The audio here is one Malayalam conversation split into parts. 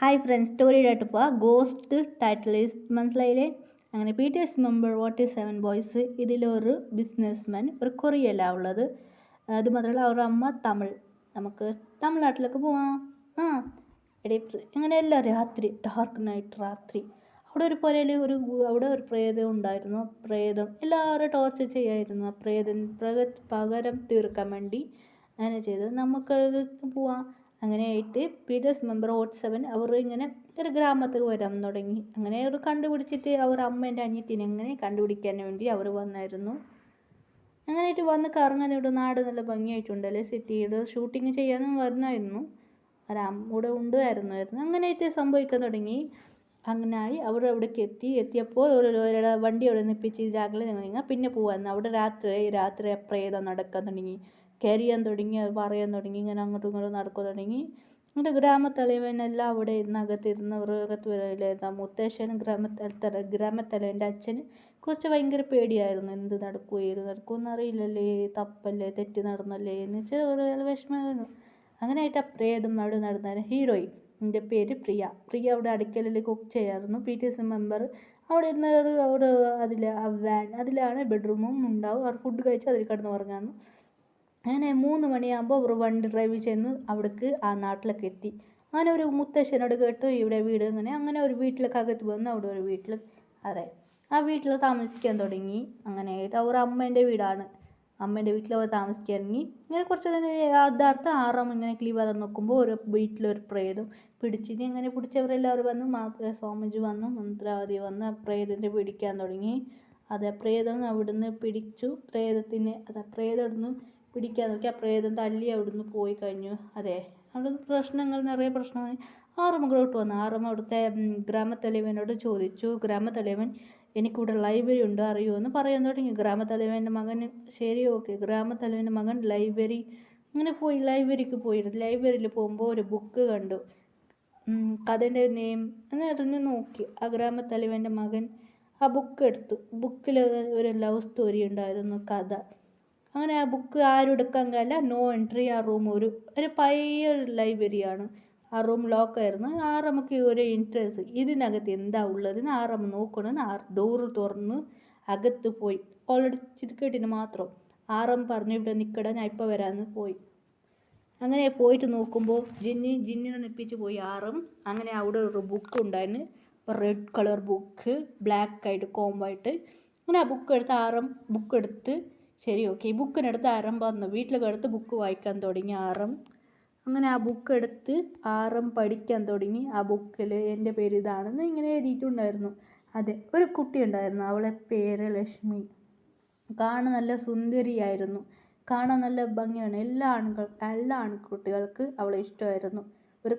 ഹായ് ഫ്രണ്ട്സ്, സ്റ്റോറിയിലായിട്ട് പോവാം. ഗോസ്റ്റ് ടൈറ്റിൽ മനസ്സിലായില്ലേ? അങ്ങനെ PTS മെമ്പർ 47 ബോയ്സ്. ഇതിലൊരു ബിസിനസ്മാൻ, ഒരു കൊറിയയിലാണ് ഉള്ളത്. അതുമാത്രമല്ല അവരുടെ അമ്മ തമിഴ്. നമുക്ക് തമിഴ്നാട്ടിലേക്ക് പോവാം. എടീ ഇങ്ങനെ എല്ലാം രാത്രി, ഡാർക്ക് നൈറ്റ് രാത്രി. അവിടെ ഒരു പുരയിൽ അവിടെ ഒരു പ്രേതം ഉണ്ടായിരുന്നു. പ്രേതം എല്ലാവരും ടോർച്ചർ ചെയ്യായിരുന്നു. ആ പകരം തീർക്കാൻ വേണ്ടി അങ്ങനെ ചെയ്ത് നമുക്ക് പോവാം. അങ്ങനെയായിട്ട് PTS മെമ്പർ 47 അവർ ഇങ്ങനെ ഒരു ഗ്രാമത്തിൽ വരാൻ തുടങ്ങി. അങ്ങനെ അവർ കണ്ടുപിടിച്ചിട്ട് അവർ അമ്മേൻ്റെ അനിയത്തിനെ എങ്ങനെ കണ്ടുപിടിക്കാൻ വേണ്ടി അവർ വന്നായിരുന്നു. അങ്ങനെയായിട്ട് വന്ന് കറങ്ങാനിവിടെ നാട് നല്ല ഭംഗിയായിട്ടുണ്ടല്ലേ, സിറ്റിയുടെ ഷൂട്ടിങ് ചെയ്യാനും വരുന്നായിരുന്നു. ഒരമ്മൂടെ ഉണ്ടായിരുന്നു. അങ്ങനെയായിട്ട് സംഭവിക്കാൻ തുടങ്ങി. അങ്ങനെയായി അവർ അവിടേക്ക് എത്തിയപ്പോൾ ഒരു വണ്ടി അവിടെ നിപ്പിച്ച് ജാഗ്രത നിങ്ങൾ പിന്നെ പോകാമെന്ന്. അവിടെ രാത്രി പ്രേതം നടക്കാൻ തുടങ്ങി, കരയാൻ തുടങ്ങി, പറയാൻ തുടങ്ങി, ഇങ്ങനെ അങ്ങോട്ടും ഇങ്ങോട്ടും നടക്കാൻ തുടങ്ങി. എന്നിട്ട് ഗ്രാമത്തലവനെല്ലാം അവിടെ ഇരുന്ന് അകത്ത് വരില്ലായിരുന്നു. ആ മുത്തശ്ശനും ഗ്രാമത്തലവൻ്റെ അച്ഛന് കുറച്ച് ഭയങ്കര പേടിയായിരുന്നു. എന്ത് നടക്കുമോ ഏത് നടക്കുമെന്ന് അറിയില്ലല്ലേ, തപ്പല്ലേ, തെറ്റി നടന്നല്ലേ എന്ന് വെച്ചാൽ ഒരു വിഷമമായിരുന്നു. അങ്ങനെയായിട്ട് ആ പ്രേതം അവിടെ നടന്നായിരുന്നു. ഹീറോയിൻ എൻ്റെ പേര് പ്രിയ അവിടെ അടുക്കളയിൽ കുക്ക് ചെയ്യായിരുന്നു. PTS മെമ്പർ അവിടെ ഇരുന്ന് അതിലാണ് ബെഡ്റൂമും ഉണ്ടാവും. അവർ ഫുഡ് കഴിച്ച് അതിൽ കിടന്ന് ഉറങ്ങാമെന്ന്. അങ്ങനെ 3 മണിയാകുമ്പോൾ അവർ വണ്ടി ഡ്രൈവ് ചെന്ന് അവിടേക്ക് ആ നാട്ടിലേക്ക് എത്തി. അങ്ങനെ ഒരു മുത്തശ്ശനോട് കേട്ടു ഇവിടെ വീട് അങ്ങനെ ഒരു വീട്ടിലേക്ക് അകത്ത് വന്ന് അവിടെ ഒരു വീട്ടിൽ ആ വീട്ടിൽ താമസിക്കാൻ തുടങ്ങി. അങ്ങനെയായിട്ട് അവർ അമ്മേൻ്റെ വീടാണ്. അമ്മേൻ്റെ വീട്ടിൽ അവർ താമസിക്കാൻ ഇറങ്ങി. ഇങ്ങനെ കുറച്ച് യഥാർത്ഥ ആറാം ഇങ്ങനെ ക്ലീവ് ചെയ്ത് നോക്കുമ്പോൾ ഒരു വീട്ടിലൊരു പ്രേതം പിടിച്ചിട്ട് ഇങ്ങനെ പിടിച്ചവരെല്ലാവരും വന്നു. സ്വാമിജി വന്നു, മന്ത്രവാദി വന്ന് ആ പ്രേതത്തെ പിടിക്കാൻ തുടങ്ങി. പ്രേതം അവിടുന്ന് പിടിച്ചു. പ്രേതം അവിടുന്ന് പിടിക്കാൻ നോക്കി. ആ പ്രേതം തല്ലി അവിടുന്ന് പോയി കഴിഞ്ഞു. അവിടെ നിറയെ പ്രശ്നമായി. ആറമ്മകളോട്ട് വന്നു. ആറമ്മ അവിടുത്തെ ഗ്രാമത്തലവനോട് ചോദിച്ചു. ഗ്രാമത്തലവൻ എനിക്കിവിടെ ലൈബ്രറി ഉണ്ടോ അറിയുമോ എന്ന് പറയാൻ തുടങ്ങി. ഗ്രാമത്തലവൻ്റെ മകൻ ശരി ഓക്കെ. ഗ്രാമത്തലവൻ്റെ മകൻ ലൈബ്രറിക്ക് പോയി. ലൈബ്രറിയിൽ പോകുമ്പോൾ ഒരു ബുക്ക് കണ്ടു. കഥൻ്റെ നെയിം എന്നറിഞ്ഞ് നോക്കി. ആ ഗ്രാമത്തലവൻ്റെ മകൻ ആ ബുക്ക് എടുത്തു. ബുക്കിൽ ഒരു ലവ് സ്റ്റോറി ഉണ്ടായിരുന്നു, കഥ. അങ്ങനെ ആ ബുക്ക് ആരും എടുക്കാൻ കഴിയില്ല, നോ എൻട്രി. ആ റൂം ഒരു പഴയ ലൈബ്രറിയാണ്. ആ റൂം ലോക്കായിരുന്നു. ആറമ്മക്ക് ഒരു ഇൻട്രസ്റ്റ് ഇതിനകത്ത് എന്താ ഉള്ളതെന്ന് ആറമ്മ നോക്കണമെന്ന് ഡോറ് തുറന്ന് അകത്ത് പോയി. ഓൾറെഡി ചിരിക്കേട്ടിന് മാത്രം. ആറമ്മ പറഞ്ഞു ഇവിടെ നിൽക്കട, ഞാൻ ഇപ്പോൾ വരാമെന്ന് പോയി. അങ്ങനെ പോയിട്ട് നോക്കുമ്പോൾ ജിന്നിനെ നിപ്പിച്ച് പോയി ആറും. അങ്ങനെ അവിടെ ഒരു ബുക്ക് ഉണ്ടായിരുന്നു, റെഡ് കളർ ബുക്ക്, ബ്ലാക്ക് ആയിട്ട് കോമ്പായിട്ട്. അങ്ങനെ ആ ബുക്ക് എടുത്ത് ശരി ഓക്കെ. ഈ ബുക്കിനെടുത്ത് ആറം വന്നു. വീട്ടിലൊക്കെ എടുത്ത് ബുക്ക് വായിക്കാൻ തുടങ്ങി ആറം. അങ്ങനെ ആ ബുക്ക് എടുത്ത് ആറം പഠിക്കാൻ തുടങ്ങി. ആ ബുക്കിൽ എൻ്റെ പേര് ഇതാണെന്ന് ഇങ്ങനെ എഴുതിയിട്ടുണ്ടായിരുന്നു. ഒരു കുട്ടി ഉണ്ടായിരുന്നു, അവളെ പേര് ലക്ഷ്മി. കാണാൻ നല്ല സുന്ദരിയായിരുന്നു, കാണാൻ നല്ല ഭംഗിയാണ്. എല്ലാ ആൺകുട്ടികൾക്ക് അവളെ ഇഷ്ടമായിരുന്നു. ഒരു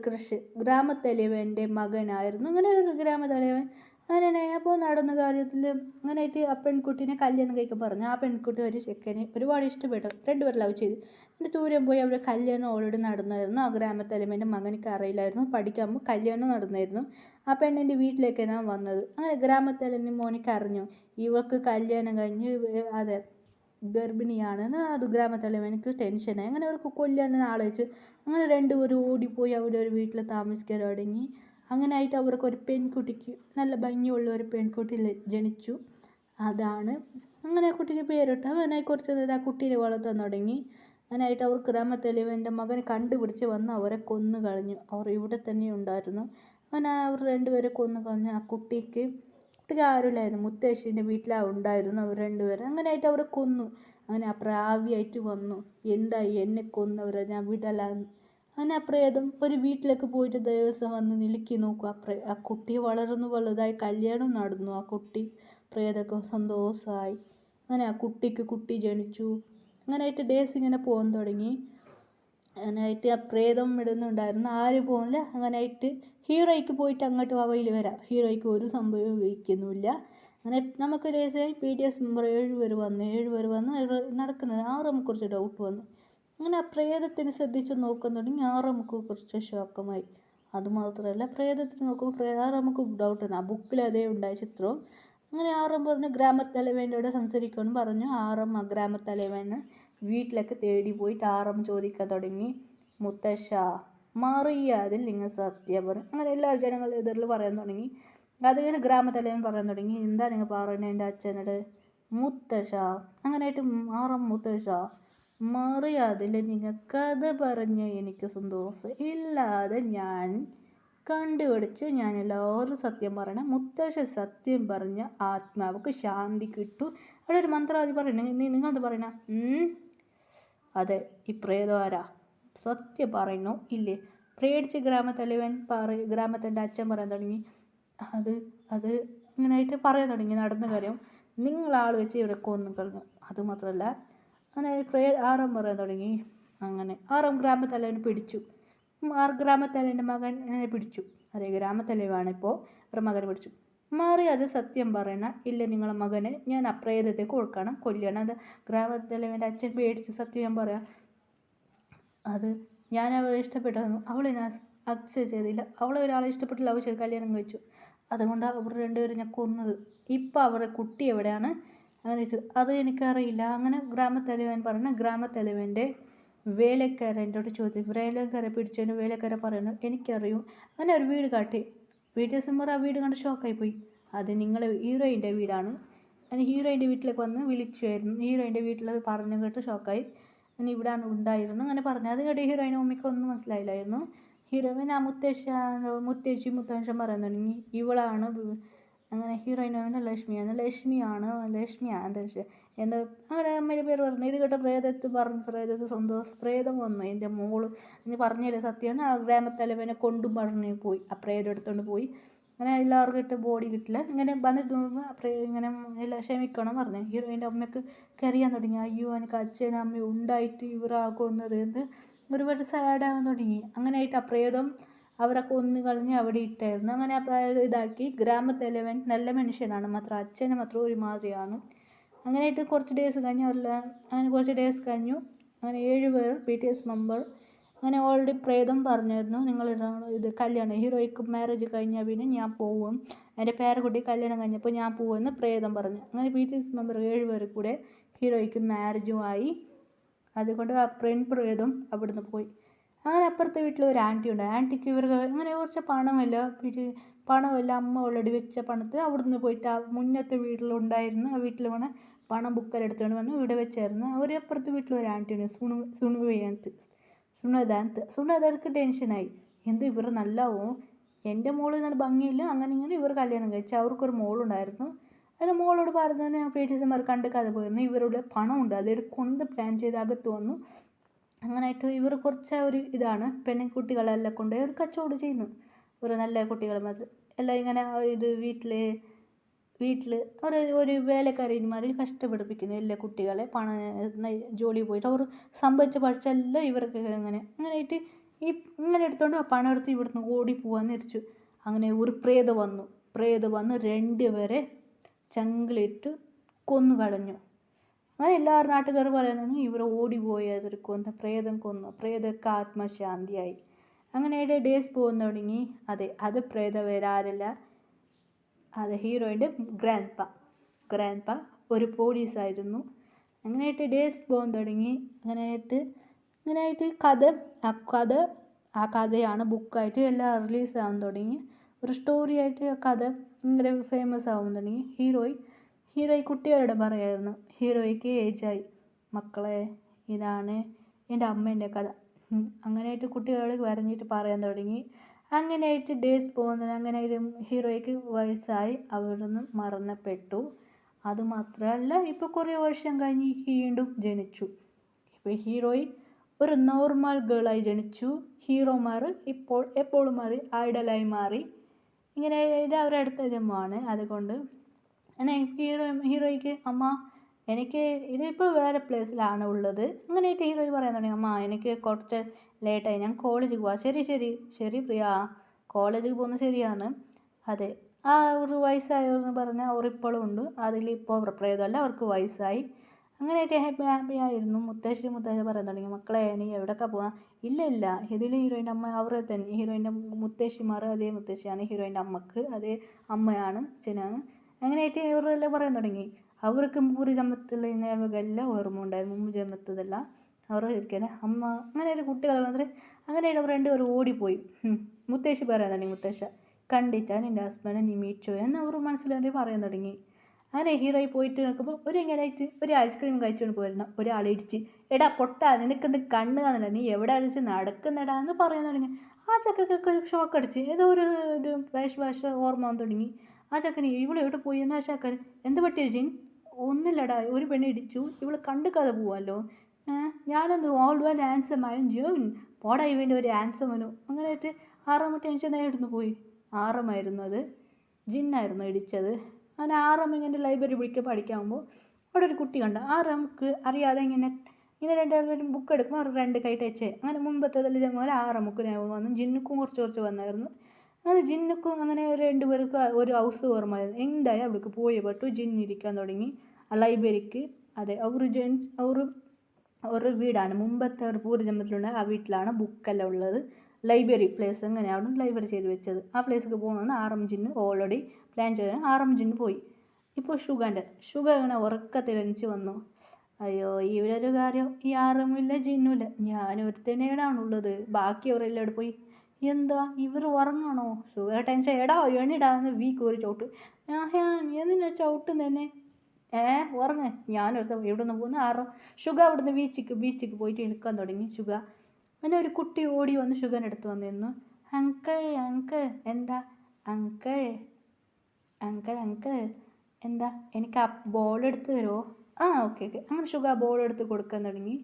ഗ്രാമത്തലവൻ്റെ മകനായിരുന്നു. അങ്ങനെ ഒരു ഗ്രാമത്തലവൻ അങ്ങനെ അപ്പോൾ നടന്ന കാര്യത്തിൽ അങ്ങനെയായിട്ട് ആ പെൺകുട്ടീനെ കല്യാണം കഴിക്കാൻ പറഞ്ഞു. ആ പെൺകുട്ടി ഒരു ചെക്കനെ ഒരുപാട് ഇഷ്ടപ്പെട്ടു. രണ്ടുപേരും ലവ് ചെയ്തു. എന്നിട്ട് ദൂരം പോയി അവരുടെ കല്യാണം ഓൾറെഡി നടന്നായിരുന്നു. ആ ഗ്രാമത്തലവൻ്റെ മകനിക്ക് അറിയില്ലായിരുന്നു. പഠിക്കുമ്പോൾ കല്യാണം നടന്നായിരുന്നു. ആ പെണ്ണിൻ്റെ വീട്ടിലേക്കാണ് വന്നത്. അങ്ങനെ ഗ്രാമത്തലവൻ്റെ മോനിക്ക് അറിഞ്ഞു ഇവൾക്ക് കല്യാണം കഴിഞ്ഞു, ഗർഭിണിയാണെന്ന്. അത് ഗ്രാമത്തലവനക്ക് ടെൻഷനായി. അങ്ങനെ അവർക്ക് കൊല്ലാനെന്ന് ആലോചിച്ചു. അങ്ങനെ രണ്ടുപേരും ഓടിപ്പോയി അവിടെ ഒരു വീട്ടിൽ താമസിക്കാൻ തുടങ്ങി. അങ്ങനെ ആയിട്ട് അവർക്ക് ഒരു പെൺകുട്ടിക്ക്, നല്ല ഭംഗിയുള്ള ഒരു പെൺകുട്ടി ജനിച്ചു. അങ്ങനെ ആ കുട്ടിക്ക് പേരിട്ട് അവനെ കുറച്ച് നേരം ആ കുട്ടീനെ വളർത്താൻ തുടങ്ങി. അങ്ങനെ ആയിട്ട് അവർ ഗ്രാമത്തലവൻ്റെ മകനെ കണ്ടുപിടിച്ച് വന്ന് അവരെ കൊന്നു കളഞ്ഞു. അവർ ഇവിടെ തന്നെ ഉണ്ടായിരുന്നു. അങ്ങനെ അവർ രണ്ടുപേരെ കൊന്നു കളഞ്ഞു. ആ കുട്ടിക്ക് ആരുമില്ലായിരുന്നു, മുത്തശ്ശീൻ്റെ വീട്ടിലാണ് ഉണ്ടായിരുന്നു അവർ രണ്ടുപേരും. അങ്ങനെ ആയിട്ട് അവരെ കൊന്നു. അങ്ങനെ ആ പ്രാവിയായിട്ട് വന്നു, എന്തായി എന്നെ കൊന്നവരെ ഞാൻ വിടലാന്ന്. അങ്ങനെ ആ പ്രേതം ഒരു വീട്ടിലേക്ക് പോയിട്ട് ദിവസം വന്ന് നിലുക്കി നോക്കും. ആ കുട്ടി വളർന്നു വലുതായി, കല്യാണം നടന്നു. ആ കുട്ടി പ്രേതമൊക്കെ സന്തോഷമായി. അങ്ങനെ ആ കുട്ടി ജനിച്ചു. അങ്ങനെയായിട്ട് ഡേയ്സ് ഇങ്ങനെ പോകാൻ തുടങ്ങി. അങ്ങനെയായിട്ട് ആ പ്രേതം ഇടുന്നുണ്ടായിരുന്നു, ആരും പോകുന്നില്ല. അങ്ങനെയായിട്ട് ഹീറോയ്ക്ക് പോയിട്ട് അങ്ങോട്ട് അവയിൽ വരാം. ഹീറോയ്ക്ക് ഒരു സംഭവം കഴിക്കുന്നില്ല. അങ്ങനെ നമുക്ക് ദിവസമായി PTS മെമ്പർ 7 പേര് വന്ന് നടക്കുന്നത്. ആറമ്മ കുറച്ച് ഡൗട്ട് വന്നു. അങ്ങനെ ആ പ്രേതത്തിന് ശ്രദ്ധിച്ച് നോക്കാൻ തുടങ്ങി. ആറമ്മക്ക് കുറച്ച് ഷോക്കമായി. അതുമാത്രമല്ല പ്രേതത്തിന് നോക്കുമ്പോൾ ആറമ്മക്ക് ഡൗട്ട് വന്നു. ആ ബുക്കിൽ അതേ ഉണ്ടായ ചിത്രവും. അങ്ങനെ ആറമ്മ പറഞ്ഞു ഗ്രാമത്തലവനോട് സംസാരിക്കുമെന്ന് പറഞ്ഞു. ആറമ്മ ഗ്രാമത്തലവന് വീട്ടിലേക്ക് തേടി പോയിട്ട് ആറമ്മ ചോദിക്കാൻ തുടങ്ങി, മുത്തശ്ശ മറിയാതിൽ നിങ്ങൾ സത്യം പറയും. അങ്ങനെ എല്ലാ ജനങ്ങളും എതിരിൽ പറയാൻ തുടങ്ങി. അതിങ്ങനെ ഗ്രാമത്തലവൻ പറയാൻ തുടങ്ങി, എന്താ നിങ്ങൾ പറയുന്നത് എൻ്റെ അച്ഛനോട്? മുത്തശ്ശ, അങ്ങനെയായിട്ട് മുത്തശ്ശ മറിയാതിൽ നിങ്ങൾ കഥ പറഞ്ഞ എനിക്ക് സന്തോഷം ഇല്ലാതെ ഞാൻ കണ്ടുപിടിച്ച് ഞാൻ എല്ലാവരും സത്യം പറയണം. മുത്തശ്ശ സത്യം പറഞ്ഞ ആത്മാവക്ക് ശാന്തി കിട്ടൂ. അവിടെ ഒരു മന്ത്രവാദി പറയണേ, നിങ്ങളെന്ത് പറയണ? അതെ, ഈ പ്രേതം ആരാ? സത്യം പറയുന്നു ഇല്ലേ? പേടിച്ച് ഗ്രാമത്തിൻ്റെ അച്ഛൻ പറയാൻ തുടങ്ങി. അത് ഇങ്ങനെയായിട്ട് പറയാൻ തുടങ്ങി നടന്ന കാര്യം. നിങ്ങളാൾ വെച്ച് ഇവരെ കൊന്നു കളഞ്ഞു. അതുമാത്രമല്ല അങ്ങനെ ആറാം പറയാൻ തുടങ്ങി. അങ്ങനെ ആറാം ഗ്രാമത്തലവനെ പിടിച്ചു. ഗ്രാമത്തലവൻ്റെ മകൻ പിടിച്ചു. അതെ, ഗ്രാമത്തലവാണിപ്പോൾ അവരുടെ മകനെ പിടിച്ചു. മാറി അത് സത്യം പറയണ ഇല്ല, നിങ്ങളെ മകനെ ഞാൻ അപ്രേതത്തെ കൊടുക്കണം, കൊല്ലണം. അത് ഗ്രാമത്തലവൻ്റെ അച്ഛൻ പേടിച്ച് സത്യം ഞാൻ പറയാം. അത് ഞാൻ അവളെ ഇഷ്ടപ്പെട്ടായിരുന്നു, അവളെ ഞാൻ അക്സെപ്റ്റ് ചെയ്തില്ല. അവളെ ഒരാളെ ഇഷ്ടപ്പെട്ട് ലവ് ചെയ്ത് കല്യാണം കഴിച്ചു. അതുകൊണ്ട് അവർ രണ്ടുപേരും ഞാൻ കൊന്നത്. ഇപ്പം അവരുടെ കുട്ടി എവിടെയാണ് അങ്ങനെ അത് എനിക്കറിയില്ല. അങ്ങനെ ഗ്രാമത്തലവൻ പറഞ്ഞ ഗ്രാമത്തലവൻ്റെ വേലക്കാരൻ്റെ ചോദിച്ചു. വേലക്കാരെ പിടിച്ചതിന് വേലക്കാരെ പറയുന്നു എനിക്കറിയും. അങ്ങനെ ഒരു വീട് കാട്ടി. വീഡിയോസുമാർ ആ വീട് കണ്ട് ഷോക്കായി പോയി. അത് നിങ്ങളെ ഹീറോയിൻ്റെ വീടാണ്. അങ്ങനെ ഹീറോയിൻ്റെ വീട്ടിലേക്ക് വന്ന് വിളിച്ചുമായിരുന്നു. ഹീറോയിൻ്റെ വീട്ടിൽ പറഞ്ഞു കേട്ട് ഷോക്കായി. അങ്ങനെ ഇവിടെയാണ് ഉണ്ടായിരുന്നു അങ്ങനെ പറഞ്ഞു. അത് കേട്ട് ഹീറോയിനും ഉമ്മയ്ക്ക് ഒന്നും മനസ്സിലായില്ലായിരുന്നു. ഹീറോയിൻ ആ മുത്തശ്ശി മുത്തശ്ശൻ പറയാൻ തുടങ്ങി, ഇവളാണ്. അങ്ങനെ ഹീറോയിൻ ലക്ഷ്മിയാണ് എന്താ അങ്ങനെ അമ്മയുടെ പേര് പറഞ്ഞു. ഇത് കേട്ട പ്രേതത്തെ സന്തോഷം. പ്രേതം വന്നു, എൻ്റെ മോള് ഇനി പറഞ്ഞില്ല സത്യമാണ്. ആ ഗ്രാമത്തലവനെ കൊണ്ടും പറഞ്ഞു പോയി. ആ പ്രേതം എടുത്തുകൊണ്ട് പോയി. അങ്ങനെ എല്ലാവർക്കും ഇട്ട് ബോഡി കിട്ടില്ല. ഇങ്ങനെ വന്നിട്ട് ഇങ്ങനെ എല്ലാം ക്ഷമിക്കണം പറഞ്ഞു. ഹീറോയിൻ്റെ അമ്മയ്ക്ക് കരയാൻ തുടങ്ങി. അയ്യോ, എനിക്ക് അച്ഛനും അമ്മയും ഉണ്ടായിട്ട് ഇവരാക്കൊന്നത് എന്ന് ഒരുപാട് സാഡാകാൻ തുടങ്ങി. അങ്ങനെയായിട്ട് ആ പ്രേതം അവരെ കൊന്നു കളഞ്ഞ് അവിടെ ഇട്ടായിരുന്നു. അങ്ങനെ ഇതാക്കി. ഗ്രാമത്തലവൻ നല്ല മനുഷ്യനാണ്, മാത്രം അച്ഛന് മാത്രം ഒരുമാതിരിയാണ്. അങ്ങനെയായിട്ട് കുറച്ച് ഡേയ്സ് കഴിഞ്ഞു. കഴിഞ്ഞു. അങ്ങനെ 7 പേർ BTS മെമ്പർ. അങ്ങനെ ഓൾറെഡി പ്രേതം പറഞ്ഞായിരുന്നു, നിങ്ങൾ ഇത് കല്യാണം ഹീറോയ്ക്ക് മാരേജ് കഴിഞ്ഞാൽ പിന്നെ ഞാൻ പോവും, എൻ്റെ പേരക്കുട്ടി കല്യാണം കഴിഞ്ഞപ്പോൾ ഞാൻ പോവുമെന്ന് പ്രേതം പറഞ്ഞു. അങ്ങനെ BTS മെമ്പർ 7 പേർ കൂടെ ഹീറോയ്ക്ക് മാരേജുമായി. അതുകൊണ്ട് ആ പ്രേതം അവിടുന്ന് പോയി. അങ്ങനെ അപ്പുറത്തെ വീട്ടിൽ ഒരു ആൻറ്റി ഉണ്ട്. ആൻറ്റിക്ക് ഇവർക്ക് അങ്ങനെ കുറച്ച് പണമല്ല അമ്മ ഓൾറെഡി വെച്ച പണത്തിൽ അവിടുന്ന് പോയിട്ട് ആ മുന്നത്തെ വീട്ടിലുണ്ടായിരുന്നു. ആ വീട്ടിൽ വേണം പണം ബുക്കെടുത്തുകൊണ്ട് വന്ന് ഇവിടെ വെച്ചായിരുന്നു. അവർ അപ്പുറത്തെ വീട്ടിൽ ഒരു ആൻറ്റി ഉണ്ട്, സുനദാന്ത് ടെൻഷനായി. എന്ത് ഇവർ നല്ലാവോ, എൻ്റെ മോള് നല്ല ഭംഗിയില്ല, അങ്ങനെ ഇങ്ങനെ ഇവർ കല്യാണം കഴിച്ചു. അവർക്കൊരു മോളുണ്ടായിരുന്നു. അതിന് മോളോട് പറഞ്ഞു പേറ്റീസന്മാർ കണ്ട് കഥ പോയിരുന്നു. ഇവരുടെ പണമുണ്ട്, അതെടുക്കൊണ്ട് പ്ലാൻ ചെയ്ത് അകത്ത് വന്നു. അങ്ങനെയായിട്ട് ഇവർ കുറച്ച് ഒരു ഇതാണ്, പെൺകുട്ടികളെല്ലാം കൊണ്ട് ഒരു കച്ചവടം ചെയ്യുന്നു. ഒരു നല്ല കുട്ടികൾ മാത്രം എല്ലാം ഇങ്ങനെ ഇത് വീട്ടിൽ ഒരു വേലക്കാരിമാർ കഷ്ടപ്പെടുപ്പിക്കുന്നു എല്ലാ കുട്ടികളെ. ജോലി പോയിട്ട് അവർ സമ്പാദിച്ച പഠിച്ചെല്ലാം ഇവർക്ക് അങ്ങനെയായിട്ട് ഇങ്ങനെ എടുത്തുകൊണ്ട് ആ പണം എടുത്ത് ഇവിടുന്ന് ഓടി പോകാൻ ഇരിച്ചു. അങ്ങനെ ഒരു പ്രേതം വന്നു 2 പേരെ ചങ്കിലിട്ട് കൊന്നു കളഞ്ഞു. അങ്ങനെ എല്ലാവരും നാട്ടുകാർ പറയുന്നു ഇവർ ഓടിപ്പോയി, അതൊരു പ്രേതമൊക്കെ ആത്മശാന്തിയായി. അങ്ങനെ ഡേയ്സ് പോകാൻ തുടങ്ങി. അത് പ്രേതം വേറെ ആരല്ല, അത് ഹീറോയിൻ്റെ ഗ്രാൻഡ്പ ഒരു പോലീസായിരുന്നു. അങ്ങനെയായിട്ട് ഡേയ്സ് പോകാൻ തുടങ്ങി. അങ്ങനെയായിട്ട് കഥയാണ് ബുക്കായിട്ട് എല്ലാം റിലീസ് ആവാൻ തുടങ്ങി. ഒരു സ്റ്റോറി ആയിട്ട് ആ കഥ ഇങ്ങനെ ഫേമസ് ആവാൻ തുടങ്ങി. ഹീറോയി കുട്ടികളോട് പറയായിരുന്നു. ഹീറോയ്ക്ക് ഏജായി, മക്കളെ ഇതാണ് എൻ്റെ അമ്മേൻ്റെ കഥ. അങ്ങനെയായിട്ട് കുട്ടികളോട് വരഞ്ഞിട്ട് പറയാൻ തുടങ്ങി. അങ്ങനെയായിട്ട് ഡേയ്സ് പോകുന്നത്. അങ്ങനെയായിട്ട് ഹീറോയ്ക്ക് വയസ്സായി, അവിടുന്ന് മരണപ്പെട്ടു. അതുമാത്രമല്ല ഇപ്പോൾ കുറേ വർഷം കഴിഞ്ഞ് വീണ്ടും ജനിച്ചു. ഇപ്പോൾ ഹീറോയി ഒരു നോർമൽ ഗേളായി ജനിച്ചു. ഹീറോമാർ എപ്പോഴും മാറി ഐഡലായി മാറി. ഇങ്ങനെ ഇത് അവരുടെ അടുത്ത ജന്മമാണ്. അതുകൊണ്ട് ഹീറോയ്ക്ക് അമ്മ എനിക്ക് ഇതിപ്പോൾ വേറെ പ്ലേസിലാണ് ഉള്ളത്. അങ്ങനെയൊക്കെ ഹീറോയി പറയാൻ തുടങ്ങി, അമ്മ എനിക്ക് കുറച്ച് ലേറ്റായി, ഞാൻ കോളേജിൽ പോവാം. ശരി പ്രിയ, കോളേജിൽ പോകുന്നത് ശരിയാണ്. അതെ, ആ ഒരു വയസ്സായവരെന്ന് പറഞ്ഞാൽ അവർ ഇപ്പോഴും ഉണ്ട്. അതിലിപ്പോൾ അവർ പ്രേതമല്ല, അവർക്ക് വയസ്സായി. അങ്ങനെയൊക്കെ ഹാപ്പി ആയിരുന്നു. മുത്തശ്ശി പറയാൻ തുടങ്ങി, മക്കളെ നീ എവിടെയൊക്കെ പോവാം? ഇല്ല, ഇതിൽ ഹീറോയിൻ്റെ അമ്മ അവരെ തന്നെ, ഹീറോയിൻ്റെ മുത്തശ്ശിമാർ അതേ മുത്തശ്ശിയാണ്, ഹീറോയിൻ്റെ അമ്മക്ക് അതേ അമ്മയാണ്, അച്ഛനാണ്. അങ്ങനെയായിട്ട് ഇവരെല്ലാം പറയാൻ തുടങ്ങി. അവർക്ക് 3 ജന്മത്തിലെ നേവകെല്ലാം ഓർമ്മ ഉണ്ടായിരുന്നു, 3 ജന്മത്തതെല്ലാം. അവർ ഇരിക്കാൻ അമ്മ അങ്ങനെ ഒരു കുട്ടികൾ മാത്രമേ അങ്ങനെ അവർ രണ്ടുപേരും ഓടിപ്പോയി. മുത്തശ്ശി പറയാൻ തുടങ്ങി, മുത്തശ്ശ കണ്ടിട്ടാ നിൻ്റെ ഹസ്ബൻഡ് നീ മീറ്റോ എന്ന് അവർ മനസ്സിലാക്കി പറയാൻ തുടങ്ങി. അങ്ങനെ ഹീറോയി പോയിട്ട് നിൽക്കുമ്പോൾ ഇങ്ങനെയായിട്ട് ഒരു ഐസ്ക്രീം കഴിച്ചുകൊണ്ട് പോയിരുന്നു. ഒരാൾ ഇടിച്ച്, എടാ പൊട്ടാ നിനക്കെന്ത് കണ്ണ് കാണില്ല, നീ എവിടെ അടിച്ച് നടക്കുന്നടാ എന്ന് പറയാൻ തുടങ്ങി. ആ ചക്കൊക്കെ ഷോക്ക് അടിച്ച് ഏതോ ഒരു ഇത് ഭാഷ ഓർമ്മ വന്നു തുടങ്ങി. ആ ചക്കന് ഇവിടെ എവിടെ പോയി എന്നാ ചക്കൻ എന്ത് പറ്റിയ ജിൻ? ഒന്നില്ലടാ, ഒരു പെണ്ണ് ഇടിച്ചു, ഇവള് കണ്ടു കഥ പോവാമല്ലോ. ഞാനെന്ത് ഓൾ വെൽ ആൻസമായും ജോൻ പോടാ ഇവൻ്റെ ഒരു ആൻസമനു. അങ്ങനെയായിട്ട് ആറാമ ടെൻഷനായിരുന്നു പോയി. ആറമായിരുന്നു അത്, ജിന്നായിരുന്നു ഇടിച്ചത്. അങ്ങനെ ആറാം ഇങ്ങനെ ലൈബ്രറി വിളിക്കുക പഠിക്കാകുമ്പോൾ അവിടെ ഒരു കുട്ടി കണ്ട. ആറാമക്ക് അറിയാതെ ഇങ്ങനെ രണ്ടുപേരും ബുക്ക് എടുക്കുമ്പോൾ അവർ രണ്ട് കൈ ടച്ച്. അങ്ങനെ മുമ്പത്തേതിൽ ഇതേപോലെ ആറാമക്ക് ഞാൻ വന്നു, ജിന്നുക്കും കുറച്ച് വന്നായിരുന്നു. അങ്ങനെ ജിന്നുക്കും അങ്ങനെ രണ്ടുപേർക്ക് ഒരു ഹൗസ് ഓർമ്മയായിരുന്നു. എന്തായാലും അവിടേക്ക് പോയേ പറ്റു. ജിന്നിരിക്കാൻ തുടങ്ങി ആ ലൈബ്രറിക്ക്. അതെ, ഒരു വീടാണ് മുമ്പത്തെ ഒരു പൂർവ്വജന്മത്തിലുള്ള ആ വീട്ടിലാണ് ബുക്കെല്ലാം ഉള്ളത്. ലൈബ്രറി പ്ലേസ് എങ്ങനെയാണ് ലൈബ്രറി ചെയ്ത് വെച്ചത്. ആ പ്ലേസിലേക്ക് പോകണമെന്ന് ആറം ജിന്ന് ഓൾറെഡി പ്ലാൻ ചെയ്ത് ആറം ജിന്ന് പോയി. ഇപ്പോൾ ഷുഗർ ഇങ്ങനെ ഉറക്കത്തിലെണിച്ച് വന്നു. അയ്യോ ഇവരൊരു കാര്യം, ഈ ആറുമില്ല ജിന്നുമില്ല, ഞാൻ ഒരുത്തനേടാണുള്ളത്, ബാക്കിയവരെല്ലാം അവിടെ പോയി. എന്താ ഇവർ ഉറങ്ങണോ? ഷുഗർ ടെൻഷൻ, എടാ എണിടാന്ന് കോരി ചവിട്ട്. എന്തിനാ ചവിട്ടും തന്നെ? ഉറങ്ങ്, ഞാനൊരുത്ത എവിടെ നിന്ന് പോകുന്നു. ആറോ ഷുഗർ അവിടുന്ന് ബീച്ചിക്ക് പോയിട്ട് എടുക്കാൻ തുടങ്ങി. ഷുഗർ അങ്ങനെ ഒരു കുട്ടി ഓടി വന്ന് ഷുഗറിൻ്റെ അടുത്ത് വന്നിരുന്നു. അങ്കിൾ എന്താ അങ്കിൾ എന്താ, എനിക്ക് ആ ബോൾ എടുത്ത് തരുമോ? ഓക്കെ. അങ്ങനെ ഷുഗർ ബോൾ എടുത്ത് കൊടുക്കാൻ തുടങ്ങി.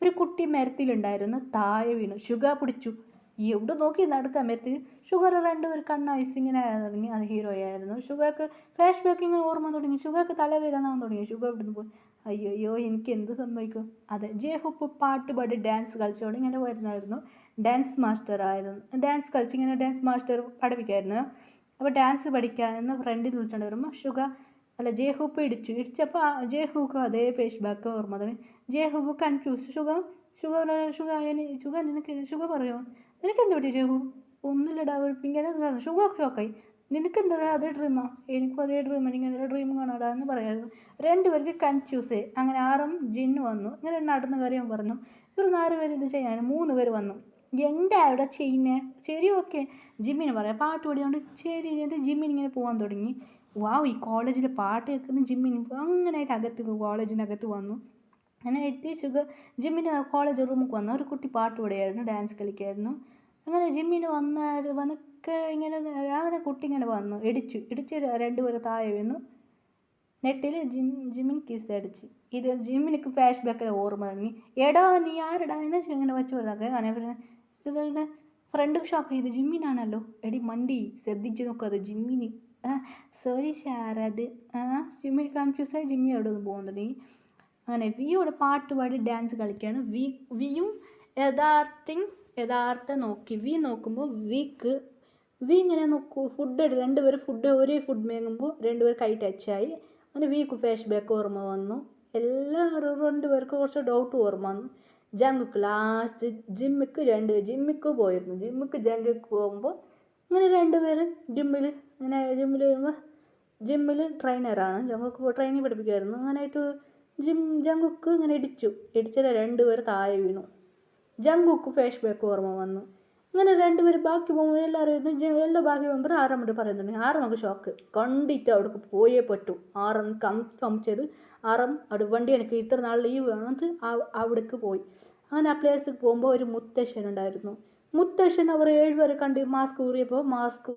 ഒരു കുട്ടി മരത്തിലുണ്ടായിരുന്നു, താഴെ വീണു. ഷുഗർ പിടിച്ചു. എവിടെ നോക്കി നടക്കാൻ മരത്തിൽ. ഷുഗർ രണ്ടുപേർ കണ്ണൈസ് ഇങ്ങനെ ആയാൻ തുടങ്ങി. അത് ഹീറോ ആയിരുന്നു. ഷുഗർക്ക് ഫ്ലാഷ് ബാക്ക് ഇങ്ങനെ ഓർമ്മ തുടങ്ങി. ഷുഗർക്ക് തലവേദനാവാൻ തുടങ്ങി. ഷുഗർ ഇവിടുന്ന് പോയി. അയ്യോ എനിക്ക് എന്ത് സംഭവിക്കും. അതെ, ജയഹൂപ്പ് പാട്ട് പാടി ഡാൻസ് കളിച്ചോണ്ട് ഇങ്ങനെ വരുന്നായിരുന്നു. ഡാൻസ് മാസ്റ്റർ ആയിരുന്നു. ഡാൻസ് കളിച്ച് ഇങ്ങനെ ഡാൻസ് മാസ്റ്റർ പഠിപ്പിക്കായിരുന്നു. അപ്പോൾ ഡാൻസ് പഠിക്കാമെന്ന് ഫ്രണ്ടിൽ വിളിച്ചോണ്ട് വരുമ്പോൾ ജയഹൂപ്പ് ഇടിച്ചപ്പോൾ ജയഹൂക്ക് അതേ ഫ്ലാഷ് ബാക്ക് ഓർമ്മ തുടങ്ങി. ജയഹൂപ്പ് കൺഫ്യൂസ്. ഷുഗർ പറയുമോ നിനക്കെന്ത് പറ്റി ജയഹു? ഒന്നുമില്ലടാ, ഇങ്ങനെ ഷുഗർ ഷോക്കായി. നിനക്കെന്താ അതേ ഡ്രീമാ? എനിക്കും അതേ ഡ്രീമാണ്, ഇങ്ങനെ ഡ്രീം കാണാടാ എന്ന് പറയായിരുന്നു. രണ്ടുപേർക്ക് കൺഫ്യൂസ്. അങ്ങനെ ആറും ജിന്ന് വന്നു. ഇങ്ങനെ നടന്ന കാര്യം പറഞ്ഞു. ഇവർ 4 പേര് ഇത് ചെയ്യാൻ 3 പേര് വന്നു. എന്താ അവിടെ ചെയ്യുന്നത്? ശരി ഓക്കെ ജിമ്മിന് പറയാം, പാട്ട് പാടിയോണ്ട് ശരി എന്നിട്ട് ജിമ്മിന് ഇങ്ങനെ പോകാൻ തുടങ്ങി. ഈ കോളേജിൽ പാട്ട് കേൾക്കുന്ന ജിമ്മിന് അങ്ങനെയായിട്ട് കോളേജിനകത്ത് വന്നു. അങ്ങനെ എത്തി ജിമ്മിന് കോളേജ് റൂമിൽ വന്നു. ഒരു കുട്ടി പാട്ട് പാടുകയായിരുന്നു, ഡാൻസ് കളിക്കായിരുന്നു. അങ്ങനെ ജിമ്മിന് വന്നൊക്കെ ഇങ്ങനെ അങ്ങനെ കുട്ടി ഇങ്ങനെ വന്നു, ഇടിച്ച് 2 പേര് താഴെ വീണു. നെറ്റിൽ ജിമ്മിന് കിസ് അടിച്ച്. ഇത് ജിമ്മിനിക്ക് ഫ്ലാഷ് ബാക്കിൽ ഓർമ്മ തുടങ്ങി. എടാ നീ ആരടാ എന്ന് ഇങ്ങനെ വെച്ച് പറയാതെ. അങ്ങനെ ഇത് ഫ്രണ്ട് ഷോക്ക് ചെയ്ത് ജിമ്മിനാണല്ലോ. എടി മണ്ടി ശ്രദ്ധിച്ച് നോക്കുക, അത് ജിമ്മിന്. സോറി ഷാരത്. ജിമ്മിന് കൺഫ്യൂസായി ജിമ്മി അവിടെ നിന്ന് പോകുന്നു തുടങ്ങി. അങ്ങനെ വിയോടെ പാട്ട് പാടി ഡാൻസ് കളിക്കുകയാണ്. വിയും യഥാർത്ഥം നോക്കി. നോക്കുമ്പോൾ വി ഇങ്ങനെ നോക്കൂ. ഒരേ ഫുഡ് മേങ്ങുമ്പോൾ 2 പേർ കൈ ടച്ചായി. അങ്ങനെ വിക്ക് ഫ്ലാഷ് ബാക്ക് ഓർമ്മ വന്നു. എല്ലാവരും 2 പേർക്ക് കുറച്ച് ഡൗട്ട് ഓർമ്മ വന്നു. ജങ്കുക്ക് ലാസ്റ്റ് ജിമ്മിക്ക് പോയിരുന്നു. ജങ്കുക്ക് പോകുമ്പോൾ അങ്ങനെ 2 പേര് ജിമ്മിൽ വരുമ്പോൾ ജിമ്മിൽ ട്രെയിനറാണ്. ജങ്കുക്ക് ട്രെയിനിങ് പഠിപ്പിക്കുമായിരുന്നു. അങ്ങനെയായിട്ട് ജങ്കുക്ക് ഇങ്ങനെ ഇടിച്ചിട്ട് 2 പേർ താഴെ വീണു. ജങ്കുക്ക് ഫ്ലാഷ് ബാക്ക് ഓർമ്മ വന്നു. അങ്ങനെ 2 പേര് ബാക്കി പോകുമ്പോൾ എല്ലാം ബാക്കി പോകുമ്പോൾ ആറാമത് പറയുന്നുണ്ട്. ആറാമക്ക് ഷോക്ക് കണ്ടിട്ട് അവിടേക്ക് പോയേ പറ്റൂ. ആറാം സംശയത് അവിടെ വണ്ടി എനിക്ക് ഇത്ര നാൾ ലീവ് വേണമെന്ന് അവിടേക്ക് പോയി. അങ്ങനെ ആ പ്ലേസിൽ പോകുമ്പോൾ ഒരു മുത്തശ്ശൻ ഉണ്ടായിരുന്നു. അവർ 7 പേരെ കണ്ട് മാസ്ക് ഊറിയപ്പോൾ മാസ്ക്